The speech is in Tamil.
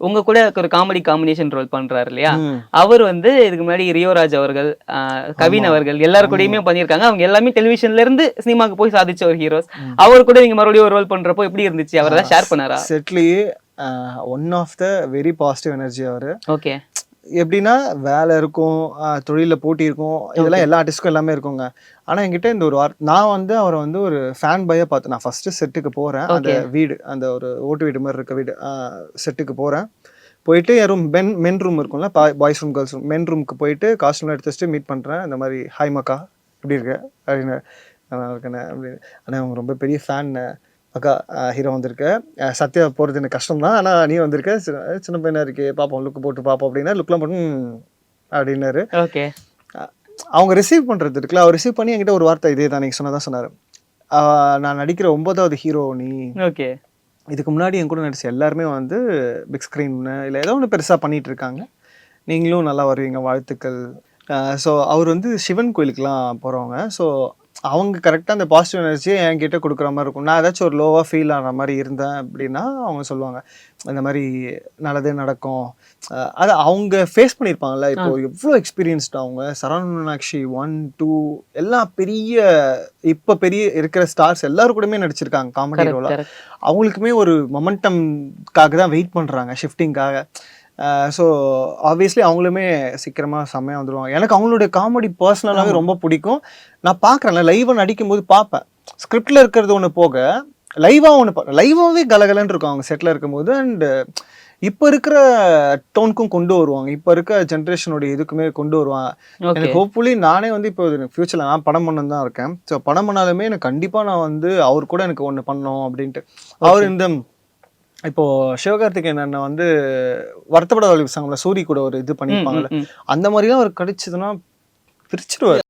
உங்க கூட ஒரு காமெடி காம்பினேஷன் ரோல் பண்றாரு இல்லையா, அவர் வந்து இதுக்கு முன்னாடி ரியோராஜ் அவர்கள், கவின் அவர்கள் எல்லாரு கூடயுமே பண்ணியிருக்காங்க. அவங்க எல்லாமே டெலிவிஷன்ல இருந்து சினிமாக்கு போய் சாதிச்ச ஒரு ஹீரோஸ். அவர் கூட நீங்க மறுபடியும் ஒரு ரோல் பண்றப்போ எப்படி இருந்துச்சு? அவர் ஏதாவது ஷேர் பண்ணாரா? செட்லயே one of the very positive energy அவரு. ஓகே. எப்படின்னா வேலை இருக்கும், தொழில போட்டி இருக்கும், இதெல்லாம் எல்லா ஆர்டிஸ்ட்க்கும் எல்லாமே இருக்குங்க. ஆனா என்கிட்ட இந்த ஒரு நான் வந்து அவரை வந்து ஒரு ஃபேன் பாயா பார்த்தேன். நான் ஃபர்ஸ்ட் செட்டுக்கு போறேன். அந்த வீடு, அந்த ஒரு ஓட்டு வீடு மாதிரி இருக்க வீடு, செட்டுக்கு போறேன். போயிட்டு என் ரூம் மென் ரூம் இருக்கும்ல, பாய்ஸ் ரூம் கேர்ள்ஸ் ரூம், மென் ரூமுக்கு போயிட்டு காஸ்டியூம்லாம் எடுத்து வச்சுட்டு மீட் பண்றேன். இந்த மாதிரி ஹாய் மக்கா எப்படி இருக்க அப்படின்னு. நல்லா இருக்கேண்ணே அப்படின்னு. ஆனால் அவங்க ரொம்ப பெரிய ஃபேன் அக்கா, ஹீரோ வந்திருக்க, சத்யா போகிறது எனக்கு கஷ்டம் தான், ஆனால் நீ வந்திருக்க, சின்ன பையனா இருக்கே பார்ப்போம், லுக்கு போட்டு பார்ப்போம் அப்படின்னா லுக்லாம் போட்டு அப்படின்னாரு. ஓகே. அவங்க ரிசீவ் பண்ணுறது இருக்குல்ல, அவர் ரிசீவ் பண்ணி என்கிட்ட ஒரு வார்த்தை இதே தான் நீங்கள் சொன்னதான் சொன்னார். நான் நடிக்கிற 9வது ஹீரோ நீ. ஓகே. இதுக்கு முன்னாடி என் கூட நடிச்ச எல்லாருமே வந்து பிக் ஸ்க்ரீன் இல்லை ஏதோ ஒன்று பெருசாக பண்ணிட்டு இருக்காங்க, நீங்களும் நல்லா வருவீங்க, வாழ்த்துக்கள். ஸோ அவர் வந்து சிவன் கோயிலுக்குலாம் போகிறவங்க. ஸோ அவங்க கரெக்டாக அந்த பாசிட்டிவ் எனர்ஜியை என்கிட்ட கொடுக்குற மாதிரி இருக்கும். நான் ஏதாச்சும் ஒரு லோவாக ஃபீல் ஆகிற மாதிரி இருந்தேன் அப்படின்னா அவங்க சொல்லுவாங்க இந்த மாதிரி நல்லதே நடக்கும். அது அவங்க ஃபேஸ் பண்ணியிருப்பாங்கல்ல, இப்போ எவ்வளோ எக்ஸ்பீரியன்ஸ்டு அவங்க. சரவண மீனாட்சி 1, 2 எல்லாம் பெரிய இப்போ பெரிய இருக்கிற ஸ்டார்ஸ் எல்லாரும் கூடமே நடிச்சிருக்காங்க காமெடி ரோலாக. அவங்களுக்குமே ஒரு மொமெண்டம்காக தான் வெயிட் பண்ணுறாங்க, ஷிஃப்டிங்காக. ஸோ ஆப்வியஸ்லி அவங்களுமே சீக்கிரமாக செம்மையாக வந்துடுவாங்க. எனக்கு அவங்களுடைய காமெடி பர்சனலாகவே ரொம்ப பிடிக்கும். நான் பார்க்குறேன்ல, லைவாக நடிக்கும்போது பார்ப்பேன். ஸ்கிரிப்டில் இருக்கிறது ஒன்று போக லைவாக லைவாகவே கலகலன்னு இருக்கும் அவங்க செட்டில் இருக்கும்போது. அண்டு இப்போ இருக்கிற டோனுக்கும் கொண்டு வருவாங்க, இப்போ இருக்க ஜென்ரேஷனுடைய இதுக்குமே கொண்டு வருவாங்க. எனக்கு ஹோப்ஃபுல்லி நானே வந்து இப்போ ஃப்யூச்சரில் நான் படம் பண்ணு தான் இருக்கேன். ஸோ படம் பண்ணாலுமே எனக்கு கண்டிப்பாக நான் வந்து அவர் கூட எனக்கு ஒன்று பண்ணணும் அப்படின்ட்டு. அவர் இந்த இப்போ சிவகார்த்திகேயன் அண்ணன் வந்து வருத்தப்பட வழி சங்கம்ல சூரி கூட ஒரு இது பண்ணியிருப்பாங்கல்ல, அந்த மாதிரிலாம் அவர் கிடைச்சதுன்னா பிரிச்சிருவார்.